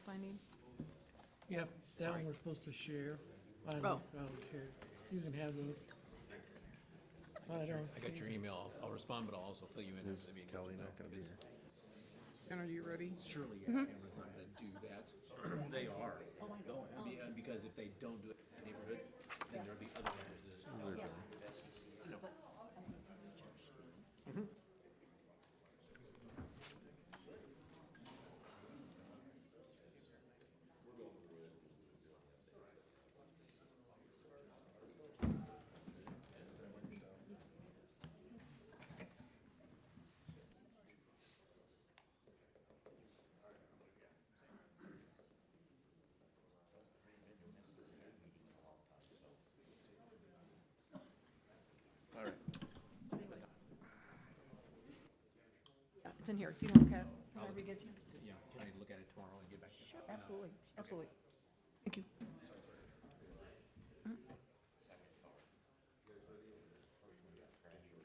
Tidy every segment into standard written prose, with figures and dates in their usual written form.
fact-finding? Yep, that one we're supposed to share. I don't care. You can have those. I don't. I got your email. I'll respond, but I'll also fill you in. Is Kelly not gonna be here? Ken, are you ready? Surely Cameron's not gonna do that. They are. Oh, I know. Because if they don't do it in the neighborhood, then there'll be other areas. All right. Yeah, it's in here. If you want to look at it, whenever you get you. Yeah, can I look at it tomorrow and get back to you? Sure, absolutely, absolutely. Thank you.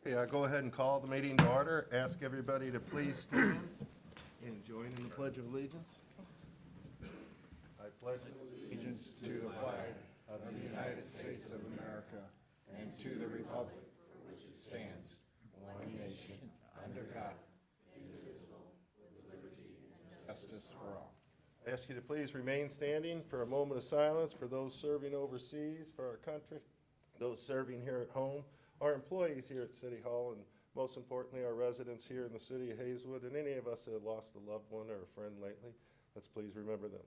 Yeah, go ahead and call the meeting to order. Ask everybody to please stand and join in the Pledge of Allegiance. I pledge Allegiance to the flag of the United States of America and to the republic for which it stands, one nation, under God, indivisible, with liberty and justice for all. I ask you to please remain standing for a moment of silence for those serving overseas for our country, those serving here at home, our employees here at City Hall, and most importantly, our residents here in the city of Hazelwood, and any of us that have lost a loved one or a friend lately. Let's please remember them.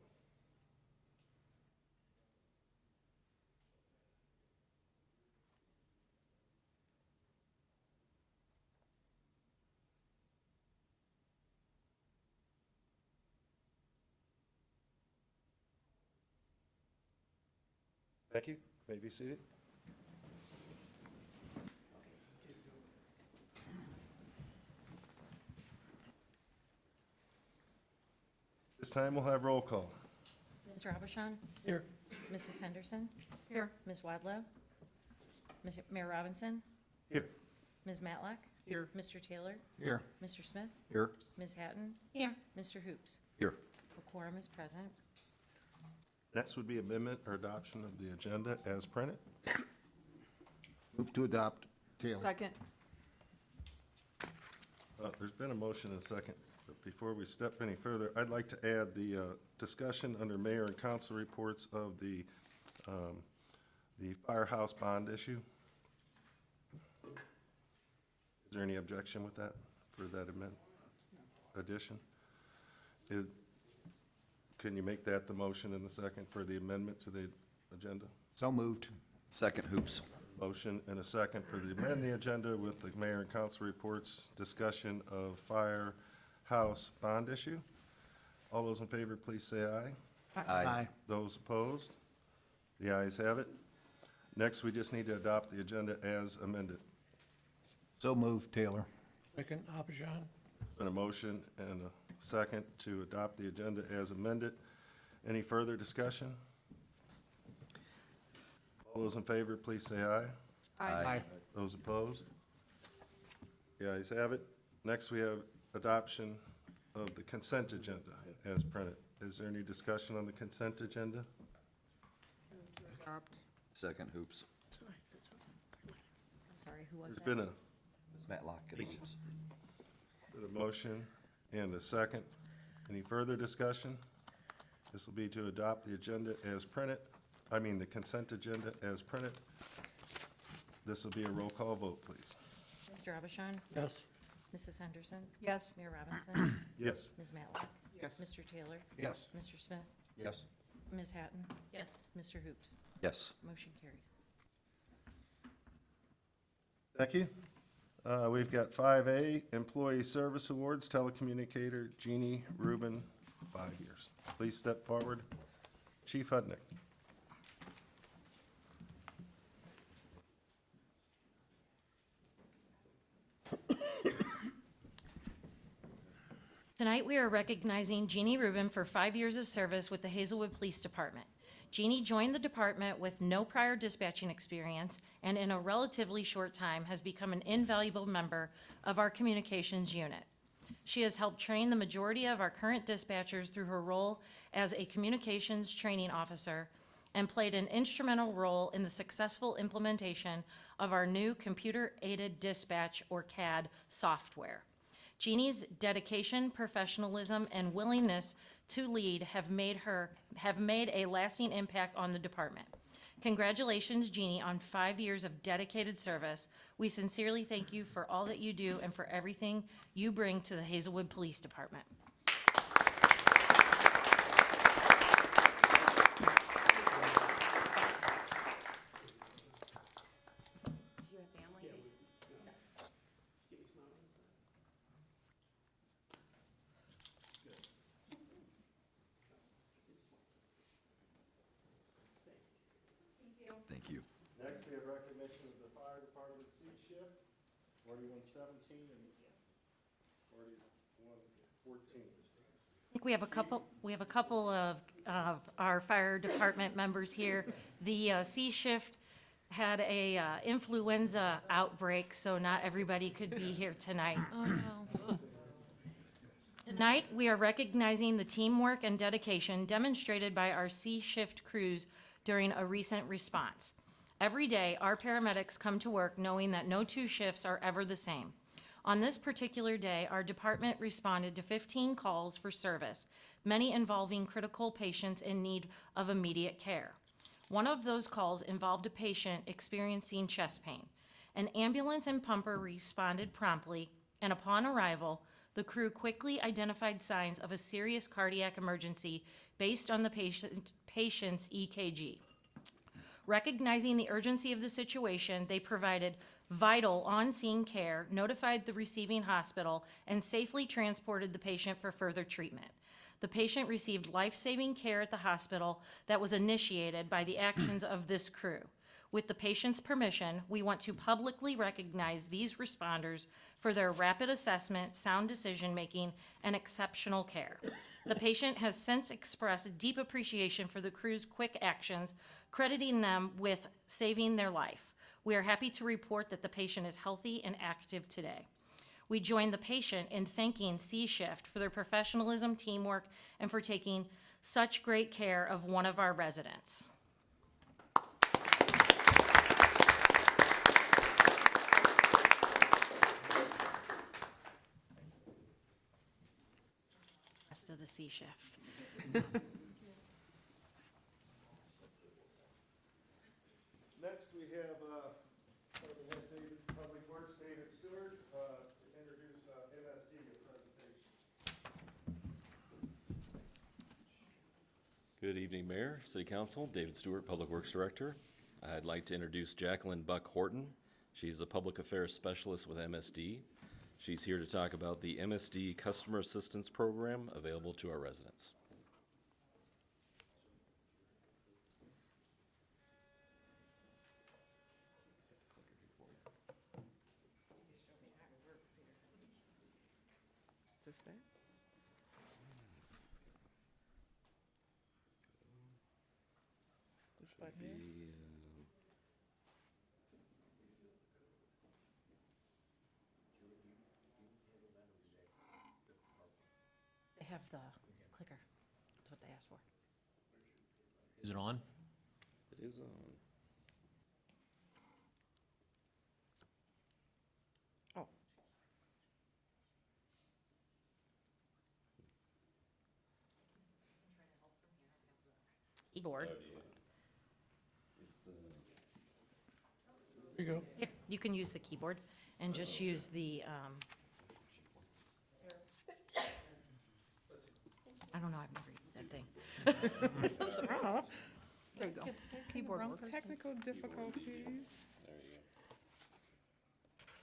Thank you. May be seated. This time we'll have roll call. Mr. Abishon? Here. Mrs. Henderson? Here. Ms. Wadlow? Mayor Robinson? Here. Ms. Matlack? Here. Mr. Taylor? Here. Mr. Smith? Here. Ms. Hatton? Here. Mr. Hoops? Here. A quorum is present. Next would be amendment or adoption of the agenda as printed. Move to adopt. Taylor. Second. There's been a motion and a second, but before we step any further, I'd like to add the discussion under mayor and council reports of the firehouse bond issue. Is there any objection with that, for that addition? Can you make that the motion in the second for the amendment to the agenda? So moved. Second, Hoops. Motion and a second for the amend the agenda with the mayor and council reports, discussion of firehouse bond issue. All those in favor, please say aye. Aye. Those opposed? The ayes have it. Next, we just need to adopt the agenda as amended. So moved. Taylor. Second, Abishon. Been a motion and a second to adopt the agenda as amended. Any further discussion? All those in favor, please say aye. Aye. Those opposed? The ayes have it. Next, we have adoption of the consent agenda as printed. Is there any discussion on the consent agenda? Adopt. Second, Hoops. I'm sorry, who was There's that? been a Matlock and Hoops. motion and a second. Any further discussion? This will be to adopt the agenda as printed, the consent agenda as printed. This will be a roll call vote, please. Mr. Abishon? Yes. Mrs. Henderson? Yes. Mayor Robinson? Yes. Ms. Matlack? Yes. Mr. Taylor? Yes. Mr. Smith? Yes. Ms. Hatton? Yes. Mr. Hoops? Yes. Motion carries. Thank you. We've got 5A, Employee Service Awards, telecommunicator Jeannie Rubin, 5 years. Please step forward. Chief Hudnick. Tonight, we are recognizing Jeannie Rubin for 5 years of service with the Hazelwood Police Department. Jeannie joined the department with no prior dispatching experience and in a relatively short time has become an invaluable member of our communications unit. She has helped train the majority of our current dispatchers through her role as a communications training officer and played an instrumental role in the successful implementation of our new computer-aided dispatch, or CAD, software. Jeannie's dedication, professionalism, and willingness to lead have made a lasting impact on the department. Congratulations, Jeannie, on 5 years of dedicated service. We sincerely thank you for all that you do and for everything you bring to the Hazelwood Police Department. Thank you. Next, we have recognition of the fire department C shift, 4117 and 4114. I think we have a couple of our fire department members here. The C shift had a influenza outbreak, so not everybody could be here tonight. Oh, no. Tonight, we are recognizing the teamwork and dedication demonstrated by our C shift crews during a recent response. Every day, our paramedics come to work knowing that no two shifts are ever the same. On this particular day, our department responded to 15 calls for service, many involving critical patients in need of immediate care. One of those calls involved a patient experiencing chest pain. An ambulance and pumper responded promptly, and upon arrival, the crew quickly identified signs of a serious cardiac emergency based on the patient's EKG. Recognizing the urgency of the situation, they provided vital on-scene care, notified the receiving hospital, and safely transported the patient for further treatment. The patient received life-saving care at the hospital that was initiated by the actions of this crew. With the patient's permission, we want to publicly recognize these responders for their rapid assessment, sound decision-making, and exceptional care. The patient has since expressed deep appreciation for the crew's quick actions, crediting them with saving their life. We are happy to report that the patient is healthy and active today. We join the patient in thanking C Shift for their professionalism, teamwork, and for taking such great care of one of our residents. Rest of the C Shift. Next, we have Department Head Public Works, David Stewart, to introduce MSD in presentation. Good evening, Mayor, City Council. David Stewart, Public Works Director. I'd like to introduce Jacqueline Buck Horton. She's a Public Affairs Specialist with MSD. She's here to talk about the MSD Customer Assistance Program available to our residents. They have the clicker. That's what they asked for. Is it on? It is on. Oh. Keyboard. There you go. Here, you can use the keyboard and just use the, I don't know, I've never used that thing. There you go. Keyboard Wrong works. technical difficulties.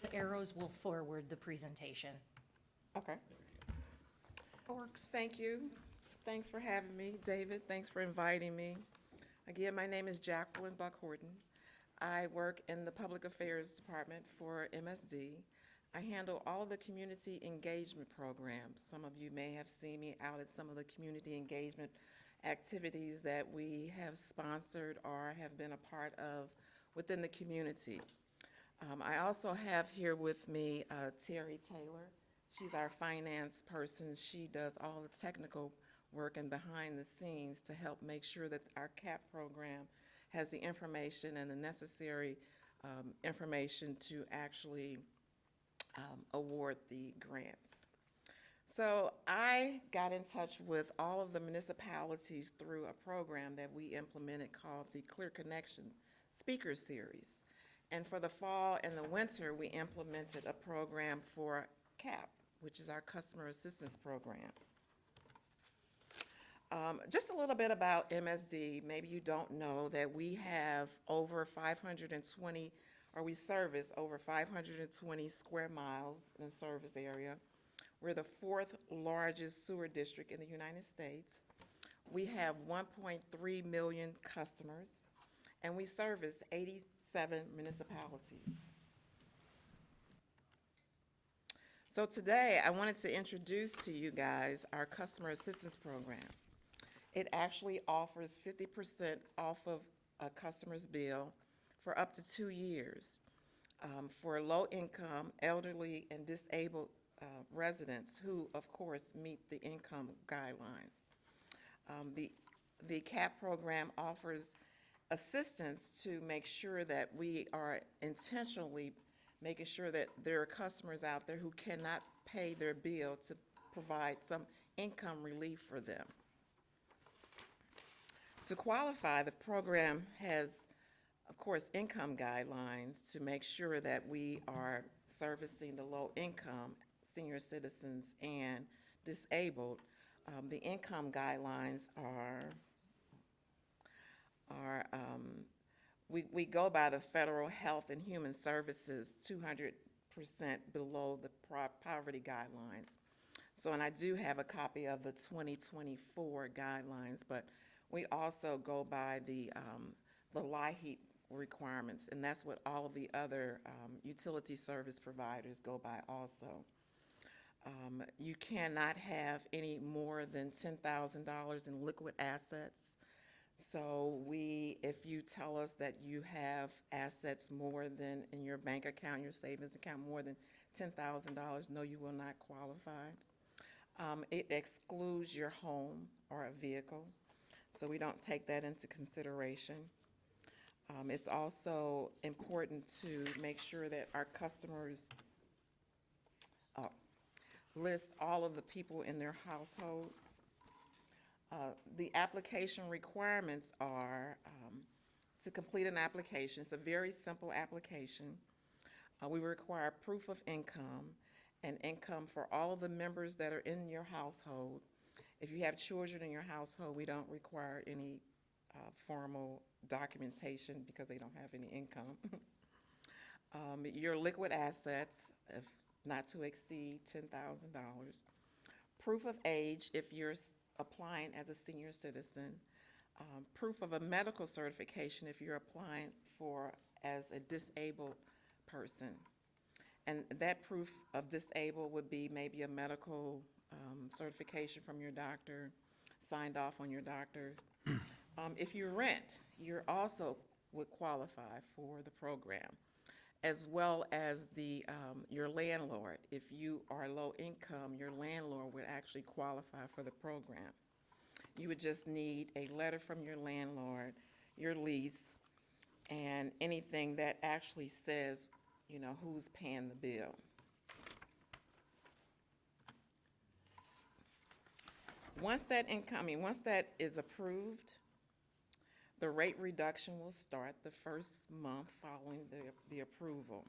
The arrows will forward the presentation. Okay. Works. Thank you. Thanks for having me. David, thanks for inviting me. Again, my name is Jacqueline Buck Horton. I work in the Public Affairs Department for MSD. I handle all the community engagement programs. Some of you may have seen me out at some of the community engagement activities that we have sponsored or have been a part of within the community. I also have here with me Terry Taylor. She's our finance person. She does all the technical work and behind the scenes to help make sure that our CAP program has the information and the necessary information to actually award the grants. So I got in touch with all of the municipalities through a program that we implemented called the Clear Connection Speaker Series. And for the fall and the winter, we implemented a program for CAP, which is our Customer Assistance Program. Just a little bit about MSD. Maybe you don't know that we have over 520, or we service over 520 square miles in the service area. We're the 4th largest sewer district in the United States. We have 1.3 million customers, and we service 87 municipalities. So today, I wanted to introduce to you guys our Customer Assistance Program. It actually offers 50% off of a customer's bill for up to 2 years for low-income, elderly, and disabled residents who, of course, meet the income guidelines. The CAP program offers assistance to make sure that we are intentionally making sure that there are customers out there who cannot pay their bill to provide some income relief for them. To qualify, the program has, of course, income guidelines to make sure that we are servicing the low-income senior citizens and disabled. The income guidelines we go by the Federal Health and Human Services 200% below the poverty guidelines. So, and I do have a copy of the 2024 guidelines, but we also go by the LIHEAP requirements, and that's what all of the other utility service providers go by also. You cannot have any more than $10,000 in liquid assets. So if you tell us that you have assets more than in your bank account, your savings account, more than $10,000, no, you will not qualify. It excludes your home or a vehicle, so we don't take that into consideration. It's also important to make sure that our customers list all of the people in their household. The application requirements are to complete an application. It's a very simple application. We require proof of income and income for all of the members that are in your household. If you have children in your household, we don't require any formal documentation because they don't have any income. Your liquid assets, if not to exceed $10,000. Proof of age if you're applying as a senior citizen. Proof of a medical certification if you're applying as a disabled person. And that proof of disabled would be maybe a medical certification from your doctor, signed off on your doctor. If you rent, you also would qualify for the program, as well as your landlord. If you are low income, your landlord would actually qualify for the program. You would just need a letter from your landlord, your lease, and anything that actually says, you know, who's paying the bill. Once that is approved, the rate reduction will start the first month following the approval.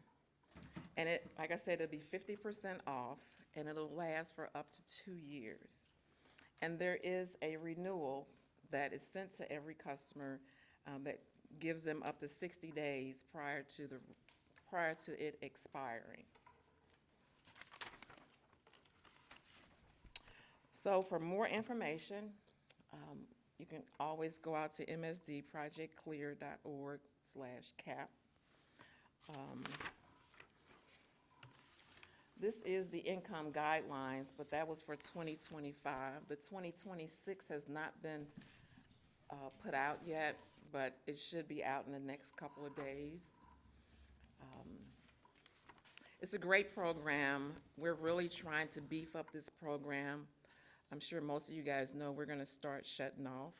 And like I said, it'll be 50% off, and it'll last for up to 2 years. And there is a renewal that is sent to every customer that gives them up to 60 days prior to it expiring. So for more information, you can always go out to msdprojectclear.org/cap. This is the income guidelines, but that was for 2025. The 2026 has not been put out yet, but it should be out in the next couple of days. It's a great program. We're really trying to beef up this program. I'm sure most of you guys know we're gonna start shutting off.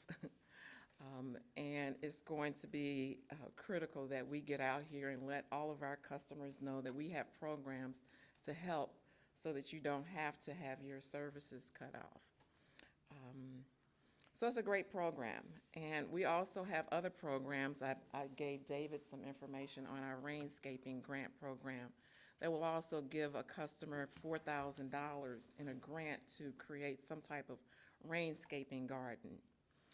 And it's going to be critical that we get out here and let all of our customers know that we have programs to help so that you don't have to have your services cut off. So it's a great program. And we also have other programs. I gave David some information on our Rainscaping grant program that will also give a customer $4,000 in a grant to create some type of Rainscaping garden.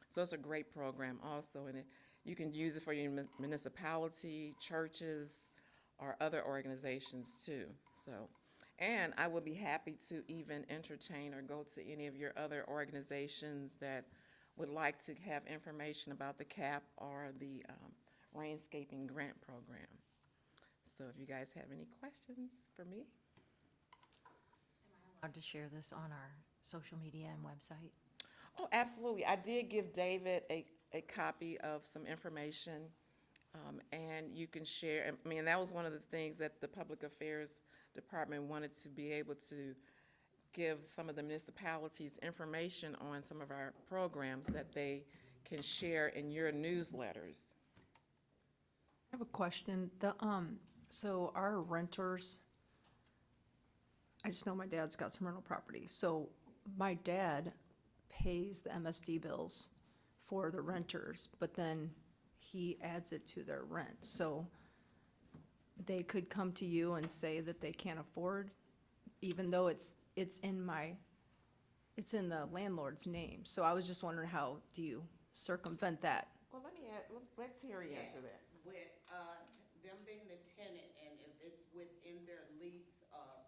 So it's a great program also, and you can use it for your municipality, churches, or other organizations too. So, and I would be happy to even entertain or go to any of your other organizations that would like to have information about the CAP or the Rainscaping grant program. So if you guys have any questions for me? Allowed to share this on our social media and website? Oh, absolutely. I did give David a copy of some information, and you can share. I mean, that was one of the things that the Public Affairs Department wanted to be able to give some of the municipalities information on some of our programs that they can share in your newsletters. I have a question. So our renters, I just know my dad's got some rental property. So my dad pays the MSD bills for the renters, but then he adds it to their rent. So they could come to you and say that they can't afford, even though it's in the landlord's name. So I was just wondering, how do you circumvent that? Well, let's hear you answer that. With, them being the tenant, and if it's within their lease,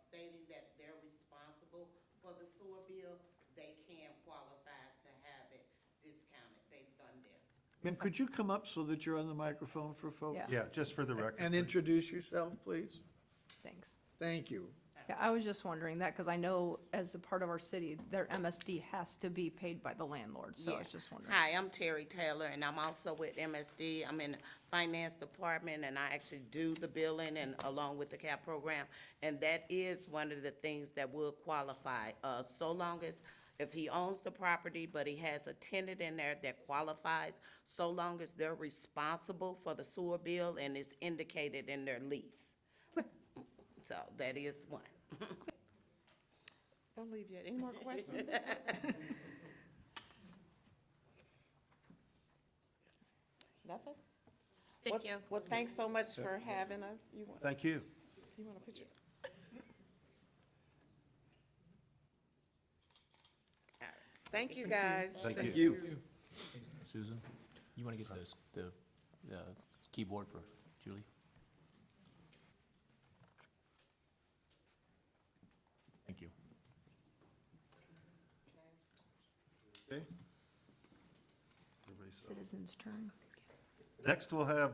stating that they're responsible for the sewer bill, they can qualify to have it discounted based on them. Ma'am, could you come up so that you're on the microphone for folks? Yeah. Yeah, just for the record. And please. introduce yourself, please. Thanks. Thank you. Yeah, I was just wondering that, because I know as a part of our city, their MSD has to be paid by the landlord, so I was Yeah. just wondering. Hi, I'm Terry Taylor, and I'm also with MSD. I'm in the finance department, and I actually do the billing and along with the CAP program. And that is one of the things that will qualify, so long as, if he owns the property, but he has a tenant in there that qualifies, so long as they're responsible for the sewer bill and it's indicated in their lease. So that is one. Don't leave yet. Any more questions? Nothing? Thank you. Well, thanks so much for having us. Thank you. You want a picture? Thank you, guys. Thank you. Susan, you want to get the keyboard for Julie? Thank you. Okay. Everybody's up. Citizens' turn. Next, we'll have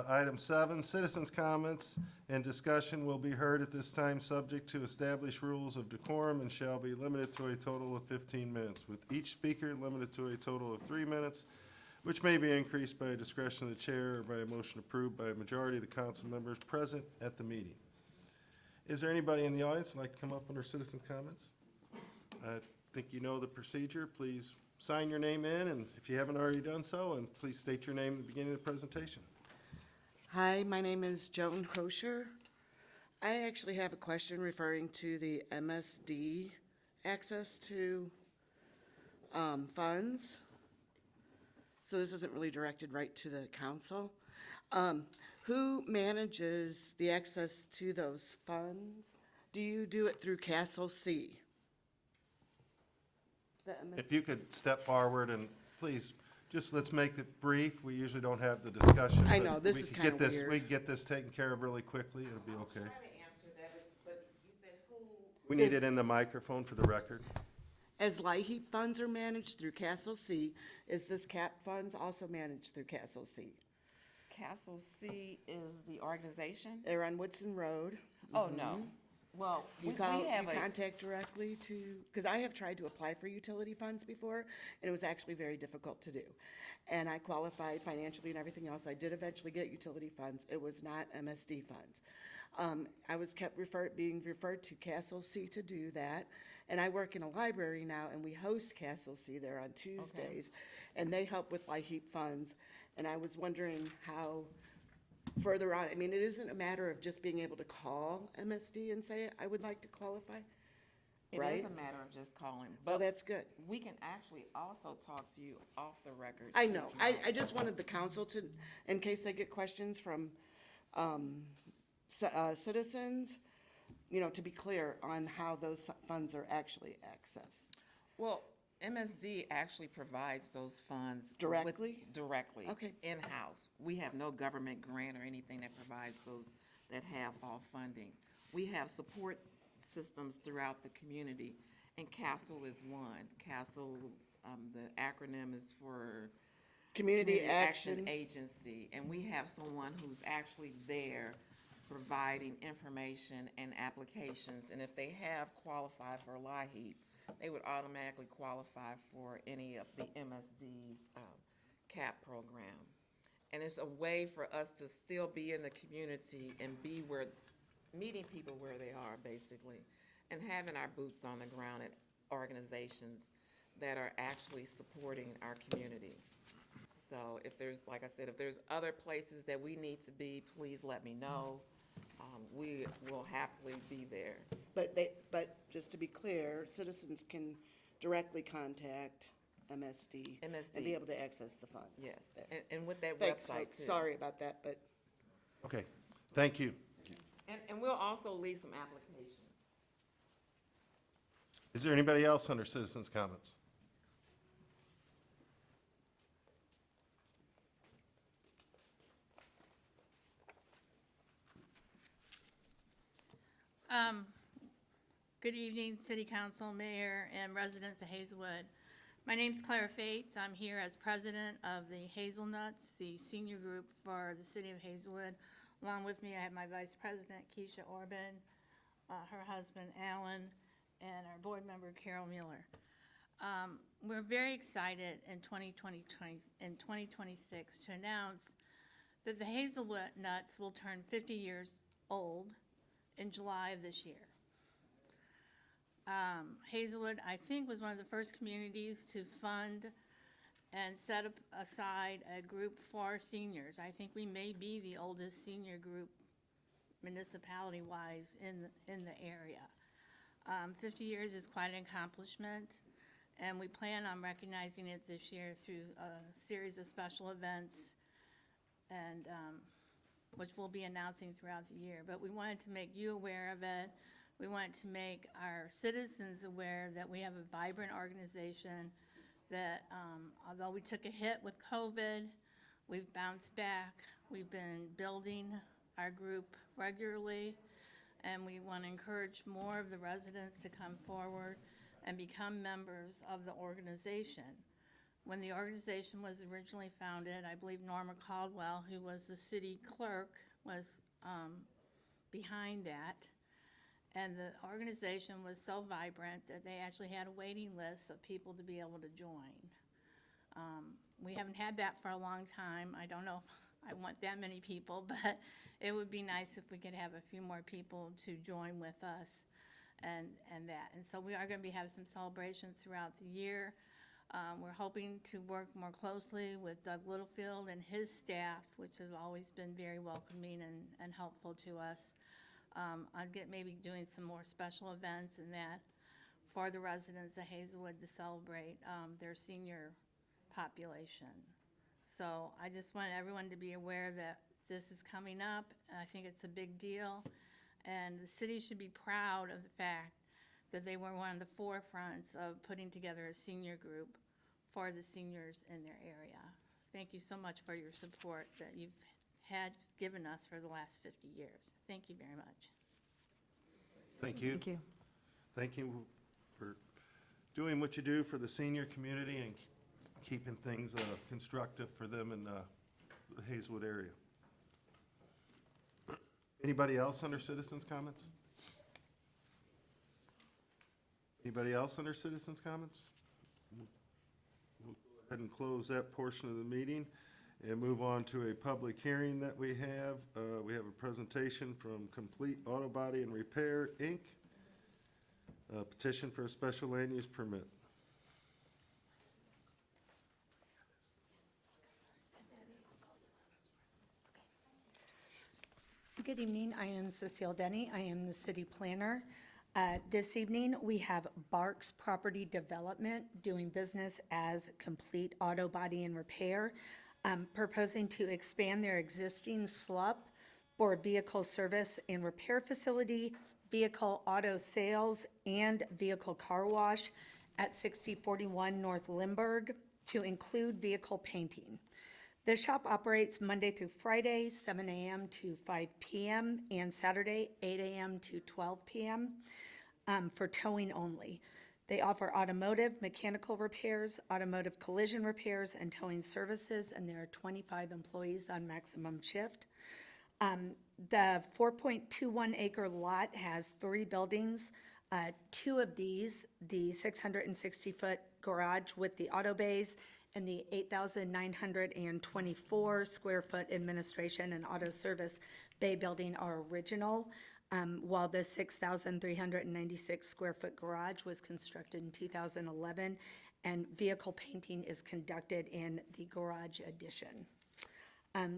item 7, citizens' comments and discussion will be heard at this time, subject to established rules of decorum, and shall be limited to a total of 15 minutes, with each speaker limited to a total of 3 minutes, which may be increased by discretion of the chair or by a motion approved by a majority of the council members present at the meeting. Is there anybody in the audience who'd like to come up under citizen comments? I think you know the procedure. Please sign your name in, and if you haven't already done so, and please state your name at the beginning of the presentation. Hi, my name is Joan Kosher. I actually have a question referring to the MSD access to funds. So this isn't really directed right to the council. Who manages the access to those funds? Do you do it through Castle C? If you could step forward and please, just let's make it brief. We usually don't have the discussion. I but know, this we is could kinda get this- weird. We can get this taken care of really quickly. It'll be okay. to answer that, but you said who? We need it in the microphone for the record. As LIHEAP funds are managed through Castle C, is this CAP funds also managed through Castle C? Castle C is the organization? They're on Woodson Road. Oh, no. Well, we You call, you have a, contact directly to, because I have tried to apply for utility funds before, and it was actually very difficult to do. And I qualified financially and everything else. I did eventually get utility funds. It was not MSD funds. I was kept being referred to Castle C to do that. And I work in a library now, and we host Castle C there on Tuesdays. And they help with LIHEAP funds. And I was wondering how further on, I mean, it isn't a matter of just being able to call MSD and say, I would like to qualify. It Right? is a matter of just calling, Well, but that's good. we can actually also talk to you off the record. I too, know. if you I just wanted the council to, in case they get questions from citizens, you know, to be clear on how those funds are actually accessed. Well, MSD actually provides those funds. with- Directly? Directly. Okay. In-house. We have no government grant or anything that provides those that have all funding. We have support systems throughout the community, and CASEL is one. CASEL, the acronym is for Community Action. Agency, and we have someone who's actually there providing information and applications, and if they have qualified for LIHEAP, they would automatically qualify for any of the MSD's CAP program. And it's a way for us to still be in the community and be where, meeting people where they are, basically, and having our boots on the ground at organizations that are actually supporting our community. So if there's, like I said, if there's other places that we need to be, please let me know. We will happily be there. But just to be clear, citizens can directly contact MSD. And MSD. be able to access the funds. Yes, and with that Thanks, website folks. too. Sorry about that, but Okay, thank you. And we'll also leave some applications. Is there anybody else under citizens' comments? Good evening, City Council, Mayor, and residents of Hazelwood. My name's Clara Fates. I'm here as president of the Hazelnuts, the senior group for the city of Hazelwood. Along with me, I have my vice president, Keisha Orban, her husband, Alan, and our board member, Carol Mueller. We're very excited in 2026 to announce that the Hazelwood Nuts will turn 50 years old in July of this year. Hazelwood, I think, was one of the first communities to fund and set aside a group for seniors. I think we may be the oldest senior group municipality-wise in the area. 50 years is quite an accomplishment, and we plan on recognizing it this year through a series of special events, and which we'll be announcing throughout the year. But we wanted to make you aware of it. We wanted to make our citizens aware that we have a vibrant organization that, although we took a hit with COVID, we've bounced back. We've been building our group regularly, and we want to encourage more of the residents to come forward and become members of the organization. When the organization was originally founded, I believe Norma Caldwell, who was the city clerk, was behind that. And the organization was so vibrant that they actually had a waiting list of people to be able to join. We haven't had that for a long time. I don't know if I want that many people, but it would be nice if we could have a few more people to join with us and that. And so we are going to be having some celebrations throughout the year. We're hoping to work more closely with Doug Littlefield and his staff, which has always been very welcoming and helpful to us. I'd get maybe doing some more special events and that for the residents of Hazelwood to celebrate their senior population. So I just want everyone to be aware that this is coming up. I think it's a big deal, and the city should be proud of the fact that they were one of the forefronts of putting together a senior group for the seniors in their area. Thank you so much for your support that you've had given us for the last 50 years. Thank you very much. Thank you. Thank you. Thank you for doing what you do for the senior community and keeping things constructive for them in the Hazelwood area. Anybody else under citizens' comments? Anybody else under citizens' comments? We'll go ahead and close that portion of the meeting. and move on to a public hearing that we have. We have a presentation from Complete Auto Body and Repair, Inc., a petition for a special land use permit. Good evening. I am Cecile Denny. I am the city planner. This evening, we have Barks Property Development doing business as Complete Auto Body and Repair, proposing to expand their existing SLUP for vehicle service and repair facility, vehicle auto sales, and vehicle car wash at 6041 North Limburg to include vehicle painting. The shop operates Monday through Friday, 7 a.m. to 5 p.m., and Saturday, 8 a.m. to 12 p.m. For towing only. They offer automotive, mechanical repairs, automotive collision repairs, and towing services, and there are 25 employees on maximum shift. The 4.21 acre lot has 3 buildings. 2 of these, the 660-foot garage with the auto bays and the 8,924 square foot administration and auto service bay building are original, while the 6,396 square foot garage was constructed in 2011, and vehicle painting is conducted in the garage addition.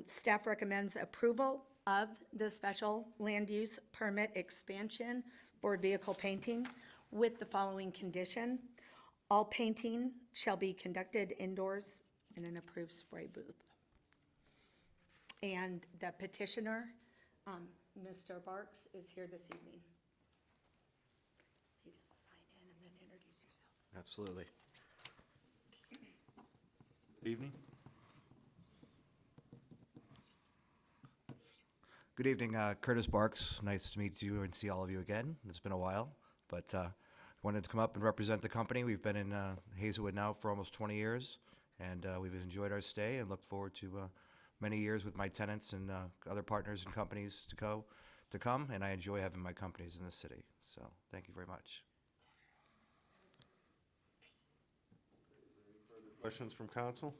Staff recommends approval of the special land use permit expansion for vehicle painting with the following condition. All painting shall be conducted indoors in an approved spray booth. And the petitioner, Mr. Barks, is here this evening. You just sign in and then introduce yourself. Absolutely. Evening. Good evening, Curtis Barks. Nice to meet you and see all of you again. It's been a while, but wanted to come up and represent the company. We've been in Hazelwood now for almost 20 years, and we've enjoyed our stay and look forward to many years with my tenants and other partners and companies to come, and I enjoy having my companies in the city. So thank you very much. Questions from council?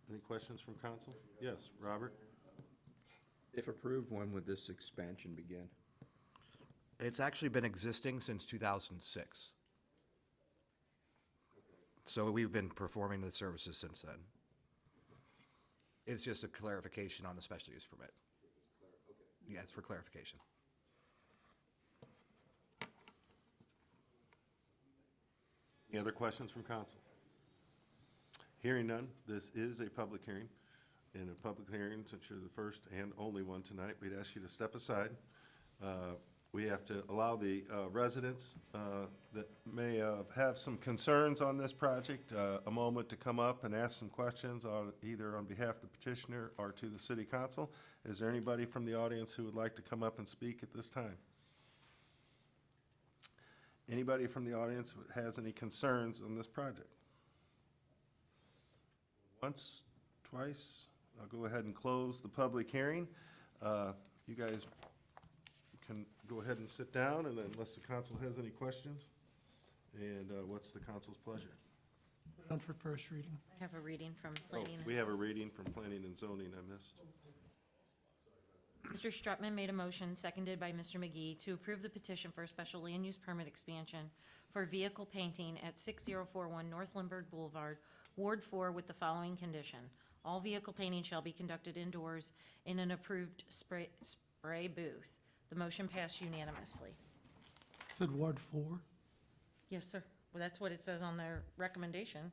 Any questions from council? Yes, Robert? If approved, when would this expansion begin? It's actually been existing since 2006. So we've been performing the services since then. It's just a clarification on the special use permit. Yeah, it's for clarification. Any other questions from council? Hearing none, this is a public hearing. In a public hearing, since you're the first and only one tonight, we'd ask you to step aside. We have to allow the residents that may have some concerns on this project a moment to come up and ask some questions, either on behalf of the petitioner or to the city council. Is there anybody from the audience who would like to come up and speak at this time? Anybody from the audience who has any concerns on this project? Once, twice? I'll go ahead and close the public hearing. You guys can go ahead and sit down, and unless the council has any questions. And what's the council's pleasure? On for first reading. I have a reading from Oh, planning. we have a reading from planning and zoning I missed. Mr. Strutman made a motion, seconded by Mr. McGee, to approve the petition for a special land use permit expansion for vehicle painting at 6041 North Limburg Boulevard, Ward 4, with the following condition. All vehicle painting shall be conducted indoors in an approved spray booth. The motion passed unanimously. Said Ward 4. Yes, sir. Well, that's what it says on their recommendation.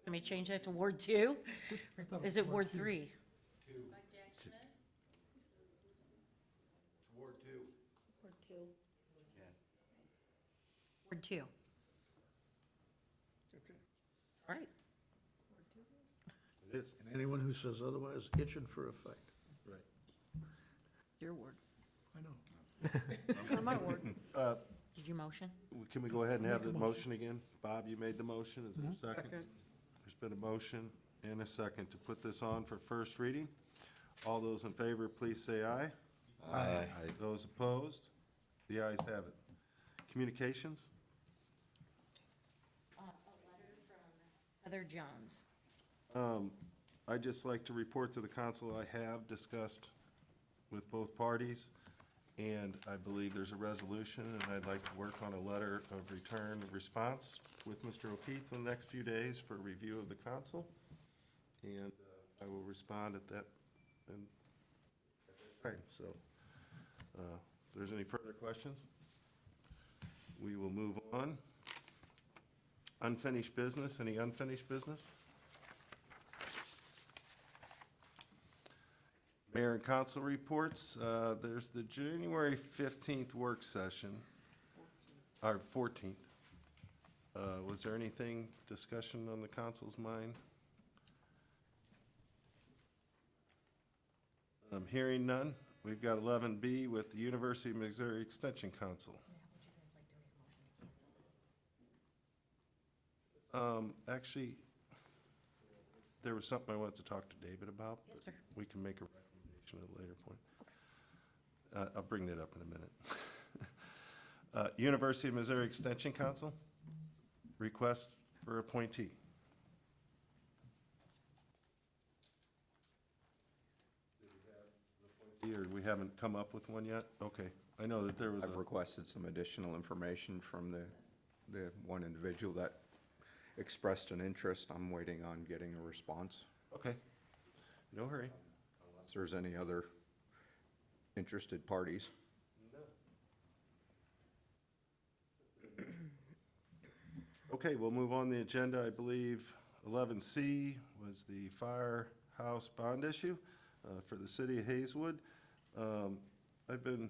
Let me change that to Ward 2? I thought Is was it Ward 2. 3? Ward 2. Ward 2. Ward 2. All right. It is. And anyone who says otherwise, itching for a fight. Right. Your ward. I know. For my ward. Did you motion? Can we go ahead and have the Make a motion again? Bob, you made the motion. Is there a second? There's been a motion and a second to put this on for first reading. All those in favor, please say aye. Aye. Those opposed? The ayes have it. Communications? A letter from Heather Jones. I'd just like to report to the council I have discussed with both parties, and I believe there's a resolution, and I'd like to work on a letter of return of response with Mr. O'Keefe in the next few days for review of the council, and I will respond at that time. So if there's any further questions, we will move on. Unfinished business, any unfinished business? Mayor and council reports, there's the January 15th work session, or 14th. Was there anything, discussion on the council's mind? I'm hearing none. We've got 11B with the University of Missouri Extension Council. Actually, there was something I wanted to talk to David about. Yes, but sir. we can make a recommendation at a later point. I'll bring that up in a minute. University of Missouri Extension Council, request for appointee. Or we haven't come up with one yet? Okay, I know that there was I've requested some additional information from the one individual that expressed an interest. I'm waiting on getting a response. Okay, no hurry. Unless there's any other interested parties. Okay, we'll move on the agenda. I believe 11C was the firehouse bond issue for the city of Hazelwood. I've been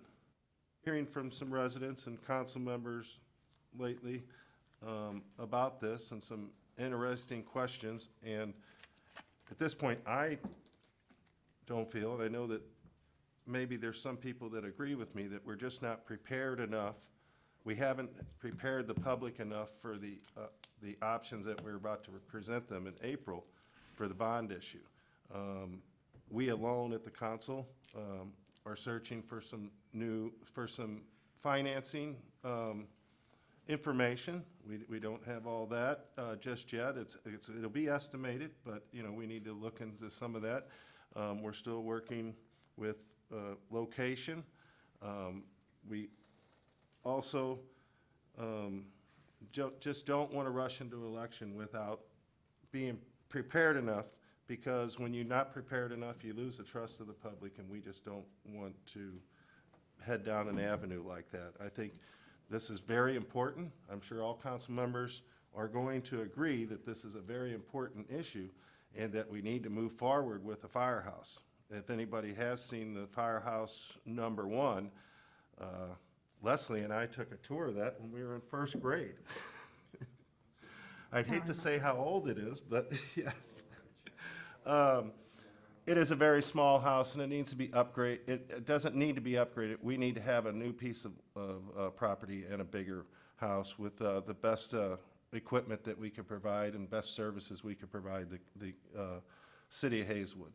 hearing from some residents and council members lately about this and some interesting questions. And at this point, I don't feel, and I know that maybe there's some people that agree with me, that we're just not prepared enough. We haven't prepared the public enough for the options that we're about to present them in April for the bond issue. We alone at the council are searching for some financing information. We don't have all that just yet. It'll be estimated, but we need to look into some of that. We're still working with location. We also just don't want to rush into election without being prepared enough, because when you're not prepared enough, you lose the trust of the public, and we just don't want to head down an avenue like that. I think this is very important. I'm sure all council members are going to agree that this is a very important issue and that we need to move forward with the firehouse. If anybody has seen the firehouse #1, Leslie and I took a tour of that when we were in first grade. I'd hate to say how old it is, but yes. It is a very small house, and it needs to be upgraded. It doesn't need to be upgraded. We need to have a new piece of property and a bigger house with the best equipment that we could provide and best services we could provide the city of Hazelwood.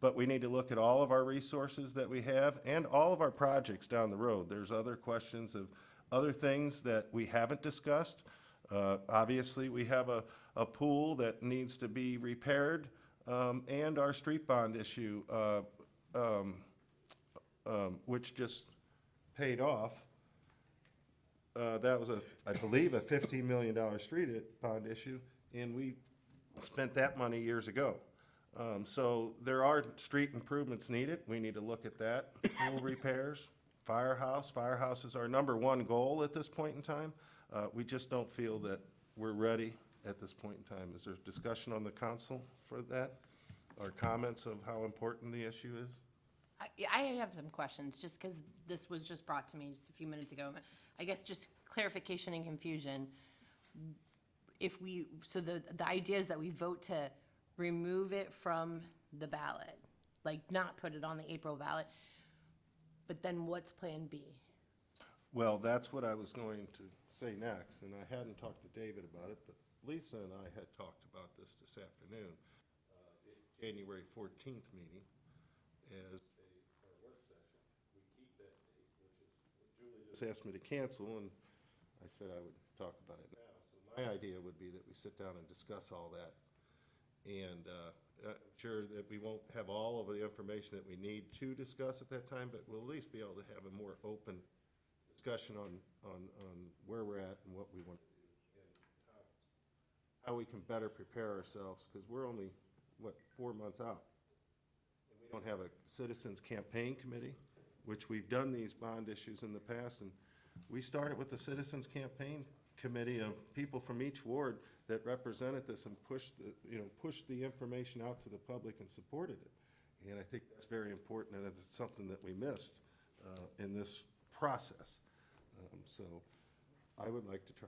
But we need to look at all of our resources that we have and all of our projects down the road. There's other questions of other things that we haven't discussed. Obviously, we have a pool that needs to be repaired, and our street bond issue, which just paid off. That was I believe, a $15 million street bond issue, and we spent that money years ago. So there are street improvements needed. We need to look at that. Pool repairs, firehouse. Firehouse is our #1 goal at this point in time. We just don't feel that we're ready at this point in time. Is there discussion on the council for that, or comments of how important the issue is? I have some questions, just because this was just brought to me just a few minutes ago. I guess just clarification and confusion. So the idea is that we vote to remove it from the ballot, like not put it on the April ballot, but then what's Plan B? Well, that's what I was going to say next, and I hadn't talked to David about it, but Lisa and I had talked about this afternoon. January 14th meeting as a work session. We keep that date, which is what Julie just asked me to cancel, and I said I would talk about it now. So my idea would be that we sit down and discuss all that. And I'm sure that we won't have all of the information that we need to discuss at that time, but we'll at least be able to have a more open discussion on where we're at and what we want to do, and how we can better prepare ourselves, because we're only, 4 months out. And we don't have a citizens campaign committee, which we've done these bond issues in the past, and we started with the citizens campaign committee of people from each ward that represented this and pushed the information out to the public and supported it. And I think that's very important, and it's something that we missed in this process. So I would like to try,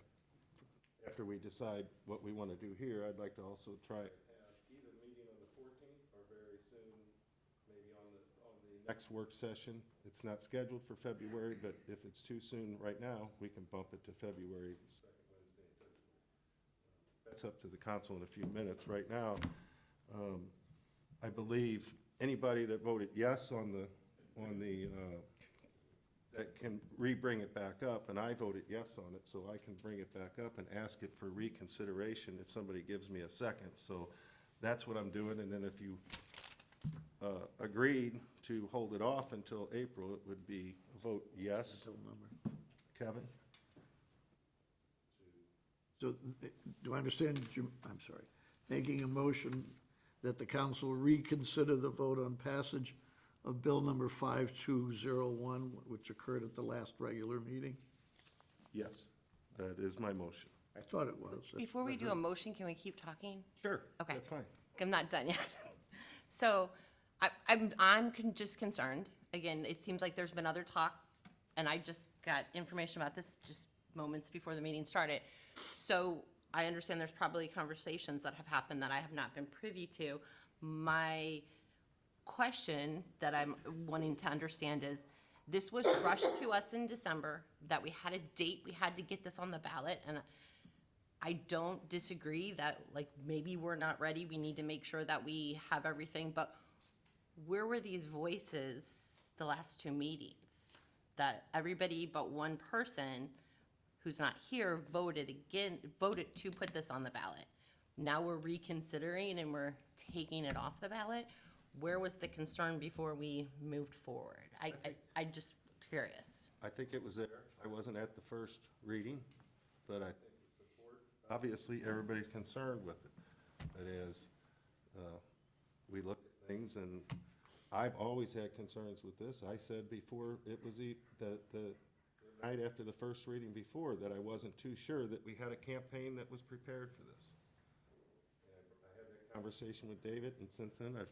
after we decide what we want to do here, I'd like to also try either meeting on the 14th or very soon, maybe on the next work session. It's not scheduled for February, but if it's too soon right now, we can bump it to February, second Wednesday in February. That's up to the council in a few minutes. Right now, I believe anybody that voted yes on the that can re-bring it back up, and I voted yes on it, so I can bring it back up and ask it for reconsideration if somebody gives me a second. So that's what I'm doing, and then if you agreed to hold it off until April, it would be a vote yes. Kevin? So do I understand that you, I'm sorry, making a motion that the council reconsider the vote on passage of bill number 5201, which occurred at the last regular meeting? Yes, that is my motion. I thought it was. Before we do a motion, can we keep talking? Sure, Okay. that's fine. I'm not done yet. So I'm just concerned. Again, it seems like there's been other talk, and I just got information about this just moments before the meeting started. So I understand there's probably conversations that have happened that I have not been privy to. My question that I'm wanting to understand is, this was rushed to us in December, that we had a date, we had to get this on the ballot, and I don't disagree that, like, maybe we're not ready, we need to make sure that we have everything, but where were these voices the last 2 meetings? That everybody but one person who's not here voted to put this on the ballot. Now we're reconsidering and we're taking it off the ballot. Where was the concern before we moved forward? I just curious. I think it was there. I wasn't at the first reading, but I think the support, obviously, everybody's concerned with it. But as we look at things, and I've always had concerns with this. I said before it was the night after the first reading before that I wasn't too sure that we had a campaign that was prepared for this. And I had that conversation with David, and since then I've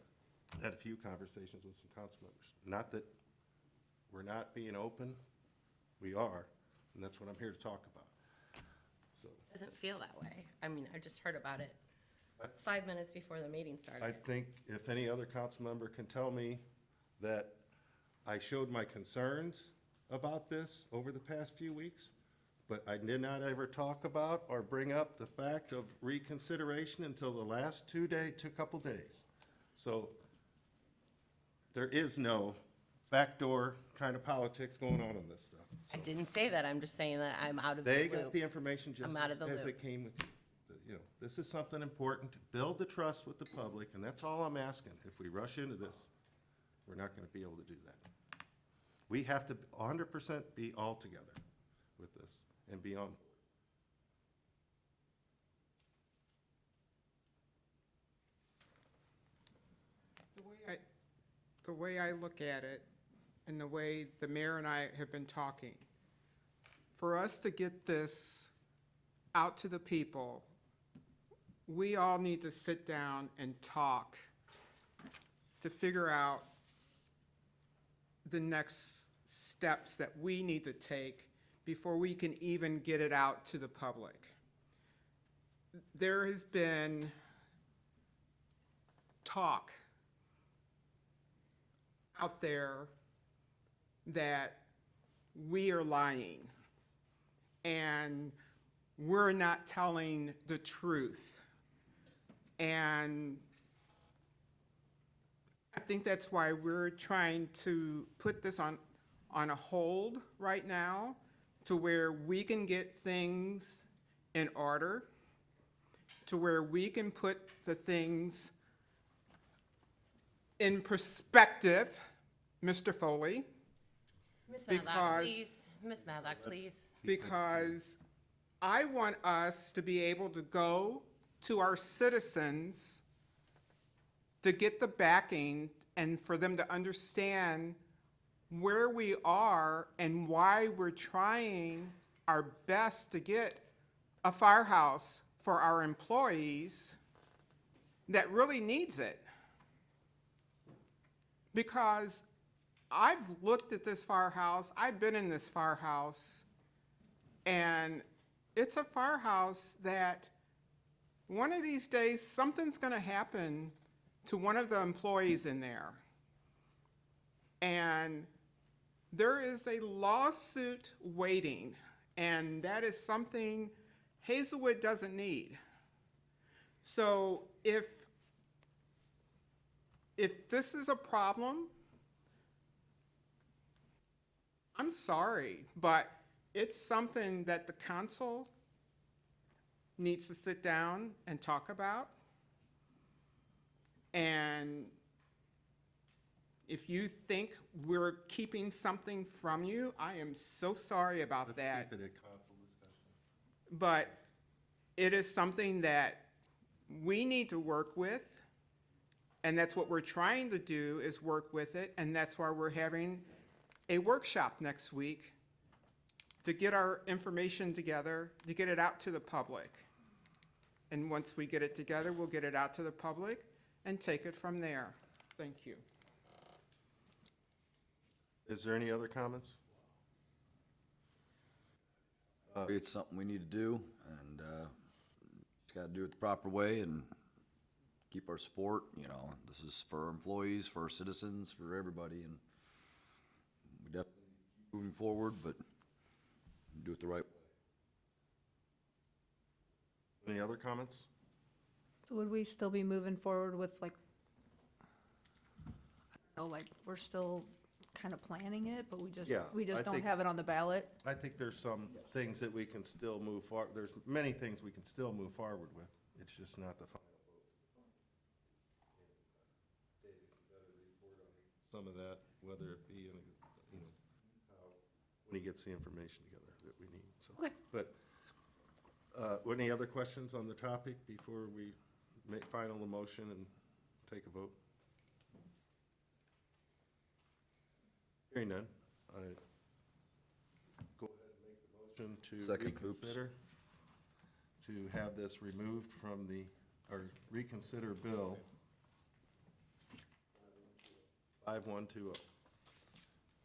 had a few conversations with some council members. Not that we're not being open, we are, and that's what I'm here to talk about. So Doesn't feel that way. I mean, I just heard about it 5 minutes before the meeting started. I think if any other council member can tell me that I showed my concerns about this over the past few weeks, but I did not ever talk about or bring up the fact of reconsideration until the last couple days. So there is no backdoor kind of politics going on in this stuff. I didn't say that. I'm just saying that I'm out of the They loop. got the information just I'm out of the as loop. it came with you. You know, this is something important to build the trust with the public, and that's all I'm asking. If we rush into this, we're not going to be able to do that. We have to 100% be all together with this and be on. The way I look at it, and the way the mayor and I have been talking, for us to get this out to the people, we all need to sit down and talk to figure out the next steps that we need to take before we can even get it out to the public. There has been talk out there that we are lying and we're not telling the truth. And I think that's why we're trying to put this on a hold right now, to where we can get things in order to where we can put the things in perspective, Mr. Foley, Ms. Matlock, because- please. Ms. Matlock, please. because I want us to be able to go to our citizens to get the backing and for them to understand where we are and why we're trying our best to get a firehouse for our employees that really needs it. Because I've looked at this firehouse, I've been in this firehouse, and it's a firehouse that one of these days, something's gonna happen to one of the employees in there. And there is a lawsuit waiting, and that is something Hazelwood doesn't need. So if this is a problem, I'm sorry, but it's something that the council needs to sit down and talk about. And if you think we're keeping something from you, I am so sorry about that. Keep it a council discussion. But it is something that we need to work with, and that's what we're trying to do, is work with it, and that's why we're having a workshop next week to get our information together, to get it out to the public. And once we get it together, we'll get it out to the public and take it from there. Thank you. Is there any other comments? It's something we need to do, and just gotta do it the proper way and keep our support, you know. This is for our employees, for our citizens, for everybody, and we definitely keep moving forward, but do it the right way. Any other comments? So would we still be moving forward with like, I don't know, like, we're still kind of planning it, but we just Yeah, I don't think- have it on the ballot? I think there's some things that we can still move forward, there's many things we can still move forward with. It's just not the final vote. David can better report on some of that, whether it be in, you know, when he gets the information together that we need, so. Okay. But, any other questions on the topic before we make final the motion and take a vote? Hearing none, I go ahead and make the motion to Second, Hoops. reconsider, to have this removed from the, or reconsider bill 5120.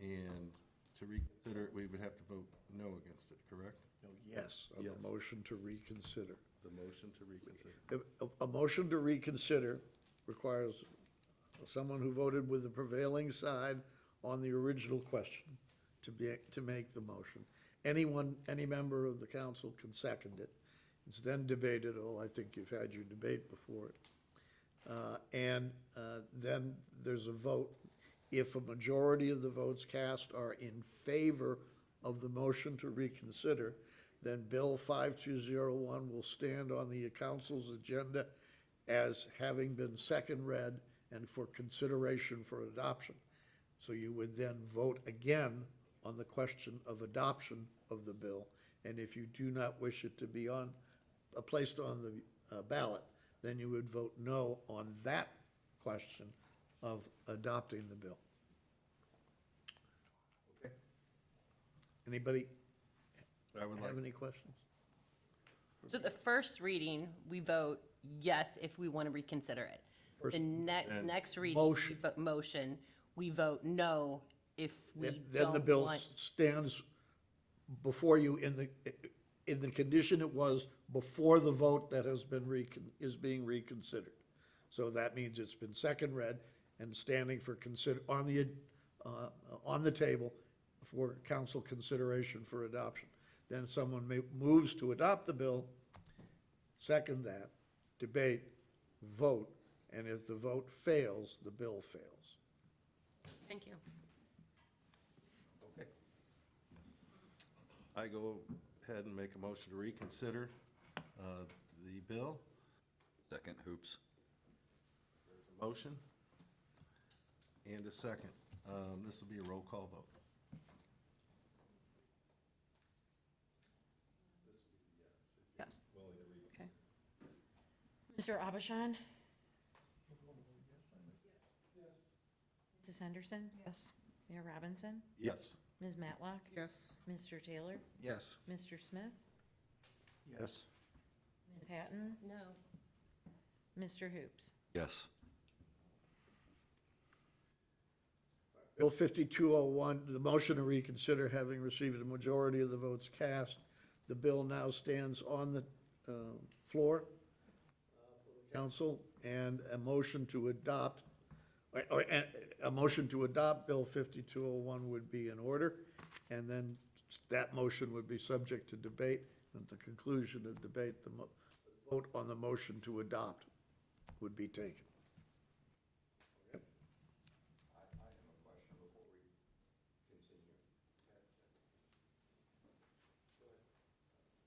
And to reconsider it, we would have to vote no against it, correct? No, yes, on Yes. the motion to reconsider. The motion to reconsider. A motion to reconsider requires someone who voted with the prevailing side on the original question to make the motion. Any member of the council can second it. It's then debated, I think you've had your debate before it. And then there's a vote. If a majority of the votes cast are in favor of the motion to reconsider, then Bill 5201 will stand on the council's agenda as having been second read and for consideration for adoption. So you would then vote again on the question of adoption of the bill. And if you do not wish it to be placed on the ballot, then you would vote no on that question of adopting the bill. Okay. Anybody I would like, have any questions? So the first reading, we vote yes if we want to reconsider it. The next reading, motion, we vote no if we Then don't the bill want. stands before you in the condition it was before the vote that has been is being reconsidered. So that means it's been second read and standing for on the table for council consideration for adoption. Then someone moves to adopt the bill, second that, debate, vote, and if the vote fails, the bill fails. Thank you. okay. I go ahead and make a motion to reconsider Bill. Second, Hoops. Motion and a second. This will be a roll call vote. Yes. Okay. Mr. Abishan? Mrs. Henderson? Yes. Mayor Robinson? Yes. Ms. Matlock? Yes. Mr. Taylor? Yes. Mr. Smith? Yes. Ms. Hatton? No. Mr. Hoops? Yes. Bill 5201, the motion to reconsider having received a majority of the votes cast, the bill now stands on the floor for the council, and a motion to adopt, a motion to adopt Bill 5201 would be in order, and then that motion would be subject to debate. At the conclusion of debate, the vote on the motion to adopt would be taken.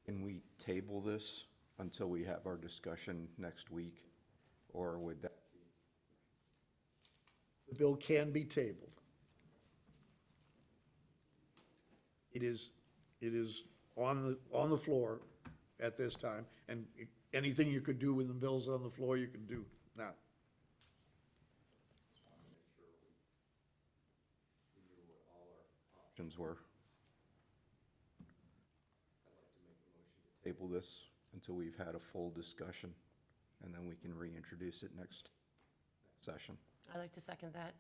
Can we table this until we have our discussion next week, or would that? The bill can be tabled. It is on the floor at this time, and anything you could do when the bill's on the floor, you can do now. Options were. Table this until we've had a full discussion, and then we can reintroduce it next session. I'd like to second that.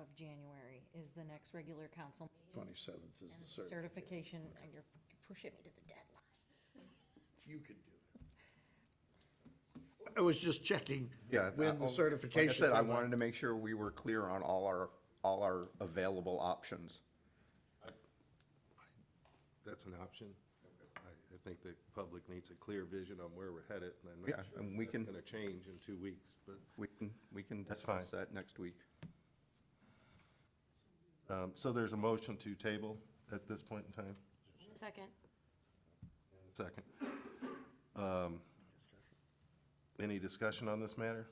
Of January is the next regular council meeting. 27th is And the certification. certification, you're pushing me to the deadline. You could do it. I was just checking Yeah. when the certification. Like I said, I deadline- wanted to make sure we were clear on all our available options. That's an option. I think the public needs a clear vision on where we're headed, and I'm Yeah, not sure and we that's can- gonna change in 2 weeks, but. We can That's fine. discuss that next week. So there's a motion to table at this point in time? Second. Second. Any discussion on this matter?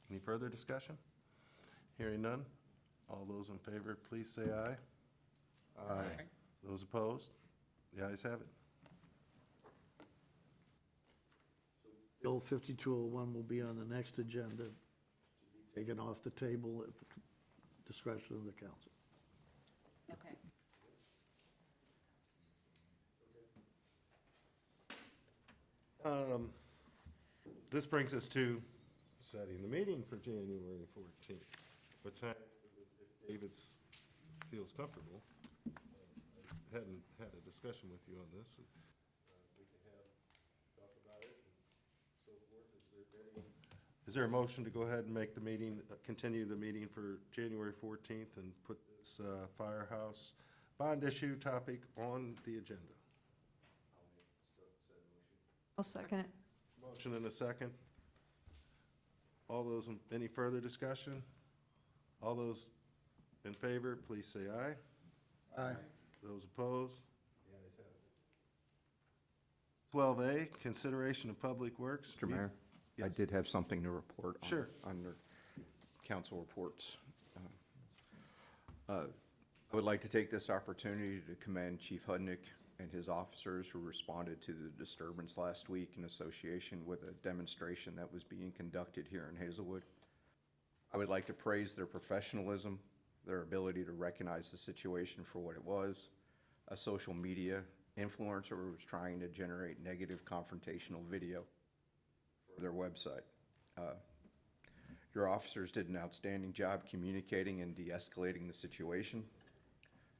Any further discussion? Hearing none. All those in favor, please say aye. Aye. Those opposed? The ayes have it. Bill 5201 will be on the next agenda, taken off the table at the discretion of the council. Okay. This brings us to setting the meeting for January 14th. What time, if David feels comfortable, I hadn't had a discussion with you on this. We can talk about it and so forth. Is there a motion to go ahead and make the meeting, continue the meeting for January 14th and put this firehouse bond issue topic on the agenda? I'll second it. Motion and a second. All those, any further discussion? All those in favor, please say aye. Aye. Those opposed? 12A, consideration of public works. Mr. Mayor, I Yes. did have something to report on. Sure. Under council reports. I would like to take this opportunity to commend Chief Hudnick and his officers who responded to the disturbance last week in association with a demonstration that was being conducted here in Hazelwood. I would like to praise their professionalism, their ability to recognize the situation for what it was, a social media influencer who was trying to generate negative confrontational video for their website. Your officers did an outstanding job communicating and de-escalating the situation.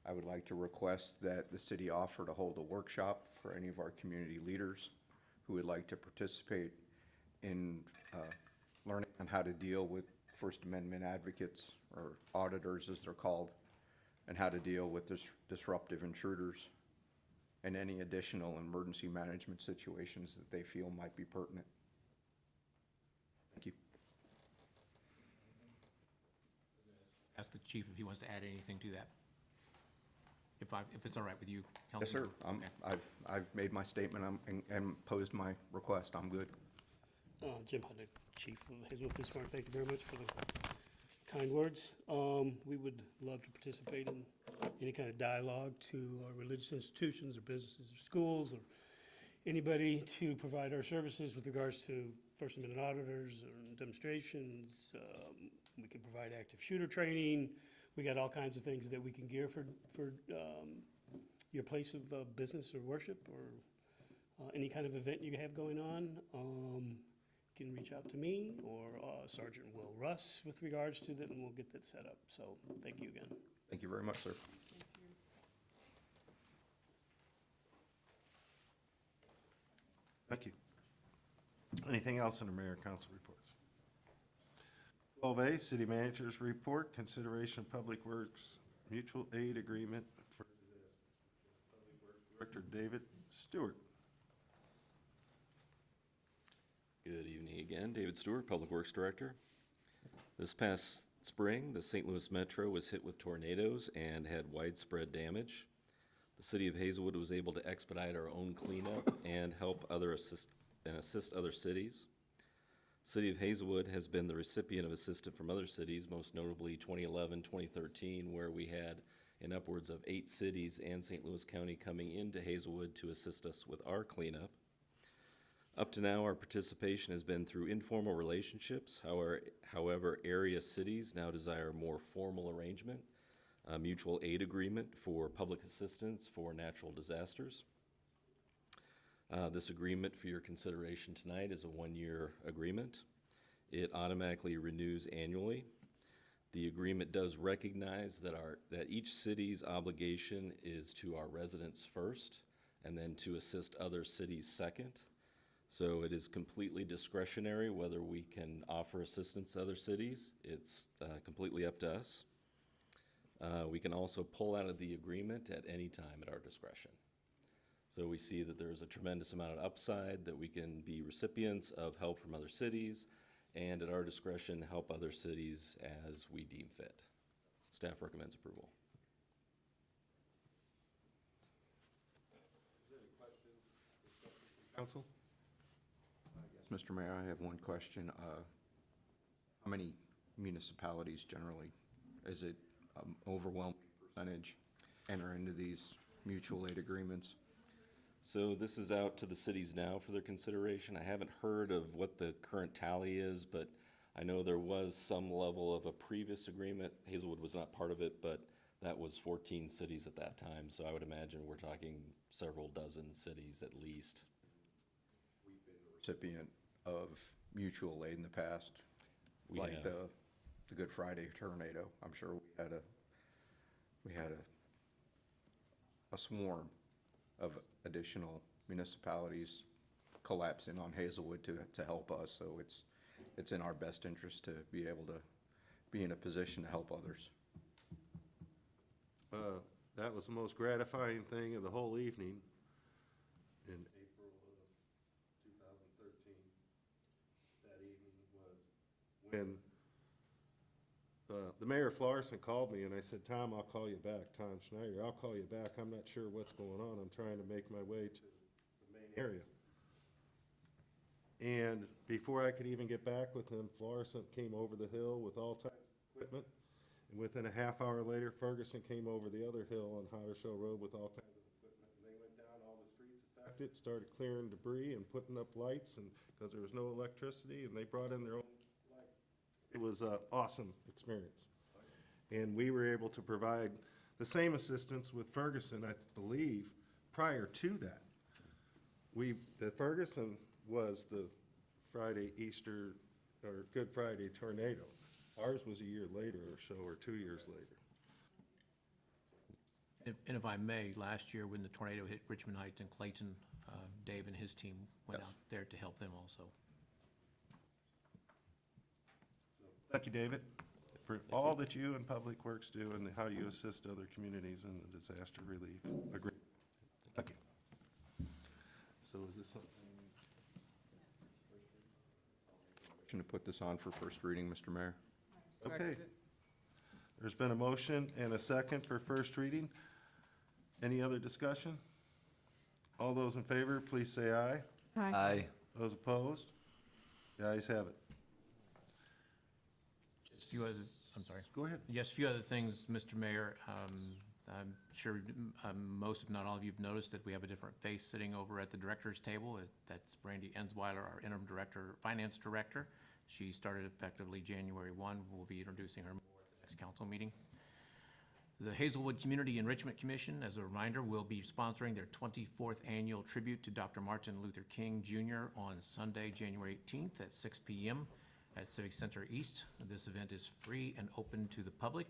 I would like to request that the city offer to hold a workshop for any of our community leaders who would like to participate in learning on how to deal with First Amendment advocates, or auditors as they're called, and how to deal with disruptive intruders and any additional emergency management situations that they feel might be pertinent. Thank you. Ask the chief if he wants to add anything to that. if it's all right with you, Yes, sir. Councilmember. Okay. I've made my statement and posed my request. I'm good. Jim Hudnick, Chief of Hazelwood Police Department. Thank you very much for the kind words. We would love to participate in any kind of dialogue to our religious institutions or businesses or schools or anybody to provide our services with regards to First Amendment auditors or demonstrations. We can provide active shooter training. We got all kinds of things that we can gear for your place of business or worship or any kind of event you have going on. You can reach out to me or Sergeant Will Russ with regards to that, and we'll get that set up. So thank you again. Thank you very much, sir. Thank you. Anything else in the mayor and council reports? 12A, city manager's report, consideration of public works mutual aid agreement for Public Works Director David Stewart. Good evening again. David Stewart, Public Works Director. This past spring, the St. Louis Metro was hit with tornadoes and had widespread damage. The city of Hazelwood was able to expedite our own cleanup and help assist other cities. City of Hazelwood has been the recipient of assistance from other cities, most notably 2011, 2013, where we had in upwards of 8 cities and St. Louis County coming into Hazelwood to assist us with our cleanup. Up to now, our participation has been through informal relationships. However, area cities now desire a more formal arrangement, a mutual aid agreement for public assistance for natural disasters. This agreement for your consideration tonight is a 1-year agreement. It automatically renews annually. The agreement does recognize that each city's obligation is to our residents first, and then to assist other cities second. So it is completely discretionary whether we can offer assistance to other cities. It's completely up to us. We can also pull out of the agreement at any time at our discretion. So we see that there's a tremendous amount of upside, that we can be recipients of help from other cities, and at our discretion, help other cities as we deem fit. Staff recommends approval. Council? Mr. Mayor, I have one question. How many municipalities generally, is it overwhelming percentage, enter into these mutual aid agreements? So this is out to the cities now for their consideration. I haven't heard of what the current tally is, but I know there was some level of a previous agreement. Hazelwood was not part of it, but that was 14 cities at that time. So I would imagine we're talking several dozen cities at least. Recipient of mutual aid in the past, We like have. the Good Friday tornado. I'm sure we had a swarm of additional municipalities collapsing on Hazelwood to help us. So it's in our best interest to be able to be in a position to help others. That was the most gratifying thing of the whole evening in April of 2013. That evening was when the mayor of Florissant called me and I said, Tom, I'll call you back. Tom Schneider, I'll call you back. I'm not sure what's going on. I'm trying to make my way to the main area. And before I could even get back with him, Florissant came over the hill with all types of equipment. And within a half hour later, Ferguson came over the other hill on Hotter Road with all kinds of equipment. And they went down all the streets affected, started clearing debris and putting up lights, and because there was no electricity, and they brought in their own light. It was an awesome experience. And we were able to provide the same assistance with Ferguson, I believe, prior to that. The Ferguson was the Friday, Easter, or Good Friday tornado. Ours was a year later or so, or 2 years later. And if I may, last year when the tornado hit Richmond Heights and Clayton, Dave and his team went Yes. out there to help them also. Thank you, David, for all that you and Public Works do and how you assist other communities in the disaster relief agreement. Thank you. So is this something? Motion to put this on for first reading, Mr. Mayor. Okay. There's been a motion and a second for first reading. Any other discussion? All those in favor, please say aye. Aye. Those opposed? The ayes have it. Just a few other, I'm sorry. Go ahead. Yes, a few other things, Mr. Mayor. I'm sure most, if not all of you have noticed that we have a different face sitting over at the director's table. That's Brandy Ensweiler, our interim director, finance director. She started effectively January 1. We'll be introducing her more at the next council meeting. The Hazelwood Community Enrichment Commission, as a reminder, will be sponsoring their 24th annual tribute to Dr. Martin Luther King Jr. on Sunday, January 18th at 6 p.m. at Civic Center East. This event is free and open to the public.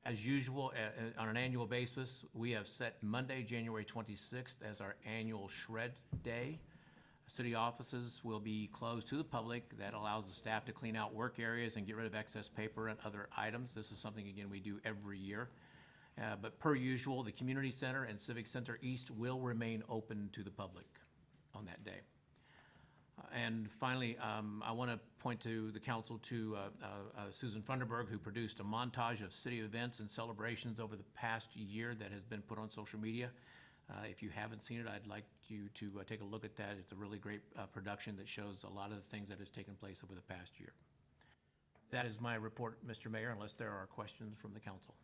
As usual, on an annual basis, we have set Monday, January 26th as our annual Shred Day. City offices will be closed to the public. That allows the staff to clean out work areas and get rid of excess paper and other items. This is something, again, we do every year. But per usual, the Community Center and Civic Center East will remain open to the public on that day. And finally, I want to point to the council to Susan Funderburg, who produced a montage of city events and celebrations over the past year that has been put on social media. If you haven't seen it, I'd like you to take a look at that. It's a really great production that shows a lot of the things that has taken place over the past year. That is my report, Mr. Mayor, unless there are questions from the council.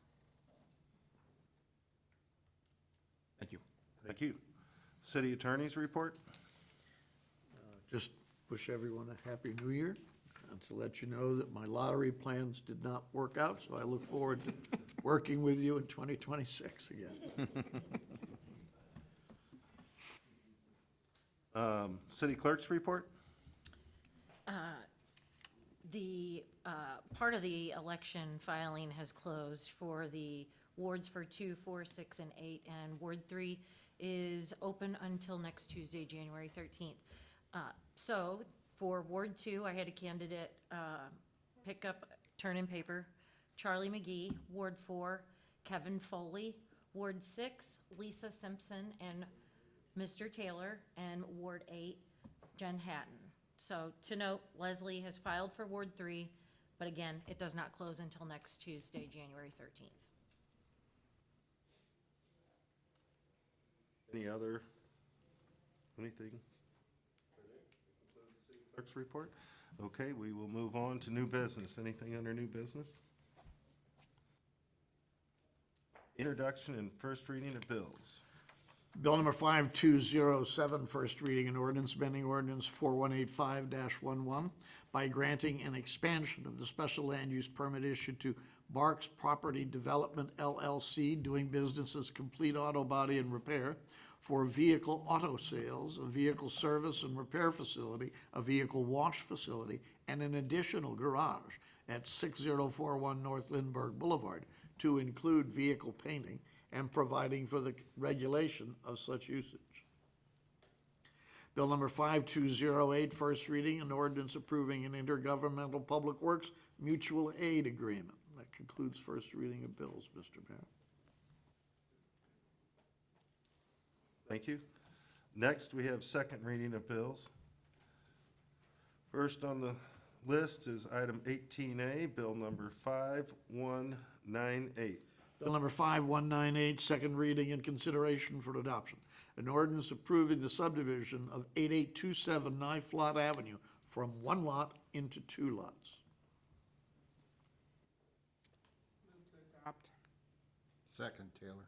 Thank you. Thank you. City Attorney's report? Just wish everyone a happy new year, and to let you know that my lottery plans did not work out, so I look forward to working with you in 2026 again. City Clerk's report? The part of the election filing has closed for the wards for 2, 4, 6, and 8, and Ward 3 is open until next Tuesday, January 13th. So for Ward 2, I had a candidate pick up, turn in paper, Charlie McGee. Ward 4, Kevin Foley. Ward 6, Lisa Simpson and Mr. Taylor. And Ward 8, Jen Hatton. So to note, Leslie has filed for Ward 3, but again, it does not close until next Tuesday, January 13th. Any other, anything? Clerk's report? Okay, we will move on to new business. Anything under new business? Introduction and first reading of bills. Bill number 5207, first reading, an ordinance amending ordinance 4185-11 by granting an expansion of the special land use permit issued to Barks Property Development LLC, doing business as Complete Auto Body and Repair, for vehicle auto sales, a vehicle service and repair facility, a vehicle wash facility, and an additional garage at 6041 North Lindbergh Boulevard to include vehicle painting and providing for the regulation of such usage. Bill number 5208, first reading, an ordinance approving an intergovernmental public works mutual aid agreement. That concludes first reading of bills, Mr. Mayor. Thank you. Next, we have second reading of bills. First on the list is item 18A, bill number 5198. Bill number 5198, second reading and consideration for adoption. An ordinance approving the subdivision of 8827 Knife Lot Avenue from one lot into 2 lots. Adopt. Second, Taylor.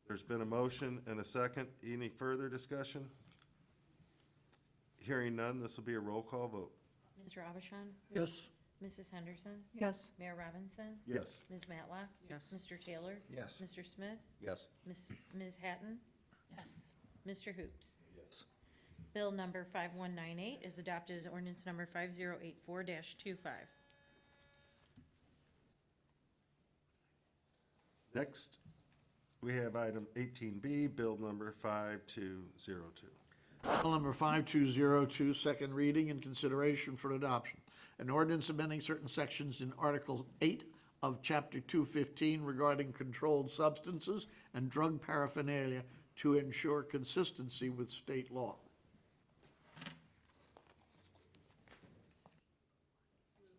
There's been a motion and a second. Any further discussion? Hearing none, this will be a roll call vote. Mr. Abishon? Yes. Mrs. Henderson? Yes. Mayor Robinson? Yes. Ms. Matlock? Yes. Mr. Taylor? Yes. Mr. Smith? Yes. Ms. Hatton? Yes. Mr. Hoops? Yes. Bill number 5198 is adopted as ordinance number 5084-25. Next, we have item 18B, bill number 5202. Bill number 5202, second reading and consideration for adoption. An ordinance amending certain sections in Article 8 of Chapter 215 regarding controlled substances and drug paraphernalia to ensure consistency with state law.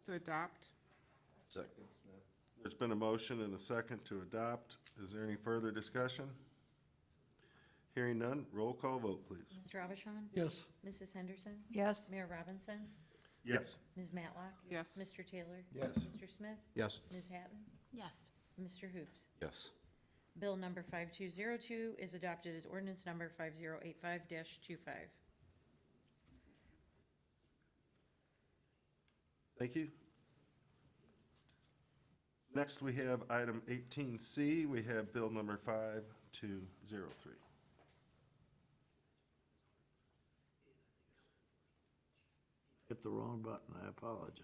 To adopt. Second. There's been a motion and a second to adopt. Is there any further discussion? Hearing none, roll call vote, please. Mr. Abishon? Yes. Mrs. Henderson? Yes. Mayor Robinson? Yes. Ms. Matlock? Yes. Mr. Taylor? Yes. Mr. Smith? Yes. Ms. Hatton? Yes. Mr. Hoops? Yes. Bill number 5202 is adopted as ordinance number 5085-25. Thank you. Next, we have item 18C. We have bill number 5203. Hit the wrong button, I apologize.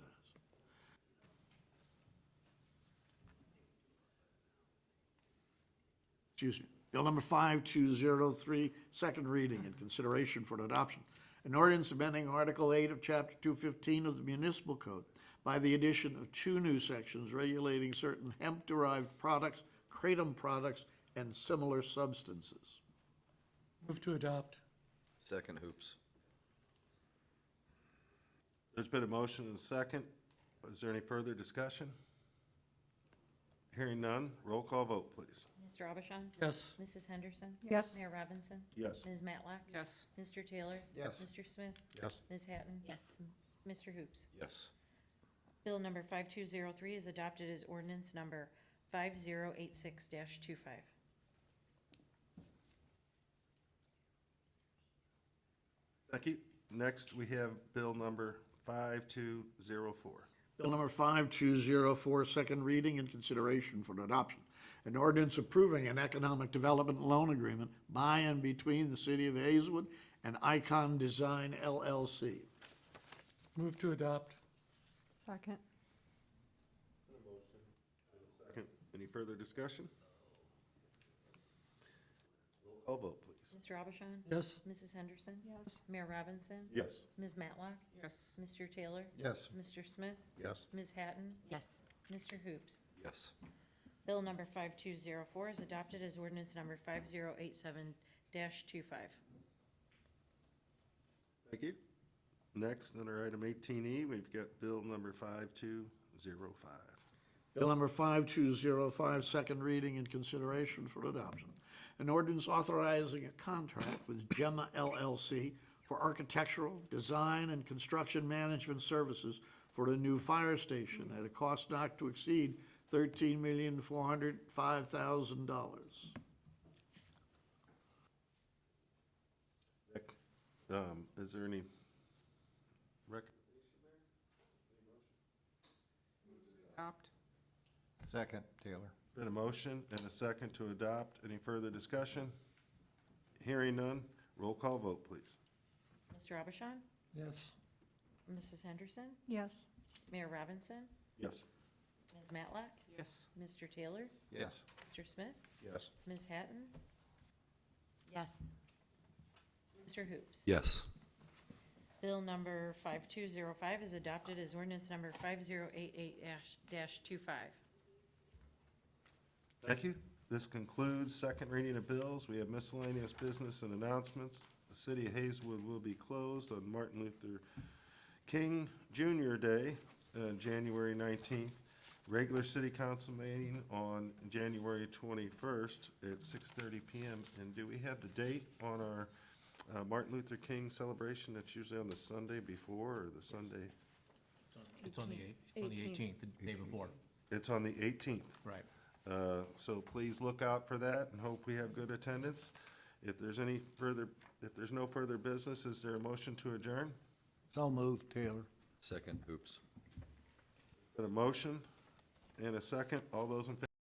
Excuse me. Bill number 5203, second reading and consideration for adoption. An ordinance amending Article 8 of Chapter 215 of the Municipal Code by the addition of 2 new sections regulating certain hemp-derived products, kratom products, and similar substances. Move to adopt. Second, Hoops. There's been a motion and a second. Is there any further discussion? Hearing none, roll call vote, please. Mr. Abishon? Yes. Mrs. Henderson? Yes. Mayor Robinson? Yes. Ms. Matlock? Yes. Mr. Taylor? Yes. Mr. Smith? Yes. Ms. Hatton? Yes. Mr. Hoops? Yes. Bill number 5203 is adopted as ordinance number 5086-25. Thank you. Next, we have bill number 5204. Bill number 5204, second reading and consideration for adoption. An ordinance approving an economic development loan agreement by and between the City of Hazelwood and Icon Design LLC. Move to adopt. Second. Second, any further discussion? Roll call vote, please. Mr. Abishon? Yes. Mrs. Henderson? Yes. Mayor Robinson? Yes. Ms. Matlock? Yes. Mr. Taylor? Yes. Mr. Smith? Yes. Ms. Hatton? Yes. Mr. Hoops? Yes. Bill number 5204 is adopted as ordinance number 5087-25. Thank you. Next, under item 18E, we've got bill number 5205. Bill number 5205, second reading and consideration for adoption. An ordinance authorizing a contract with Gemma LLC for architectural, design, and construction management services for the new fire station at a cost not to exceed $13,405,000. Is there any recommendation Adopt. Second, Taylor. Been a motion and a second to adopt. Any further discussion? Hearing none, roll call vote, please. Mr. Abishon? Yes. Mrs. Henderson? Yes. Mayor Robinson? Yes. Ms. Matlock? Yes. Mr. Taylor? Yes. Mr. Smith? Yes. Ms. Hatton? Yes. Mr. Hoops? Yes. Bill number 5205 is adopted as ordinance number 5088-25. Thank you. This concludes second reading of bills. We have miscellaneous business and announcements. The city of Hazelwood will be closed on Martin Luther King Jr. Day, January 19th. Regular city council meeting on January 21st at 6:30 PM. And do we have the date on our Martin Luther King celebration? That's usually on the Sunday before or the Sunday? It's on the 18th, the day before. It's on the 18th. Right. So please look out for that and hope we have good attendance. If there's no further business, is there a motion to adjourn? So moved, Taylor. Second, Hoops. Got a motion and a second. All those in favor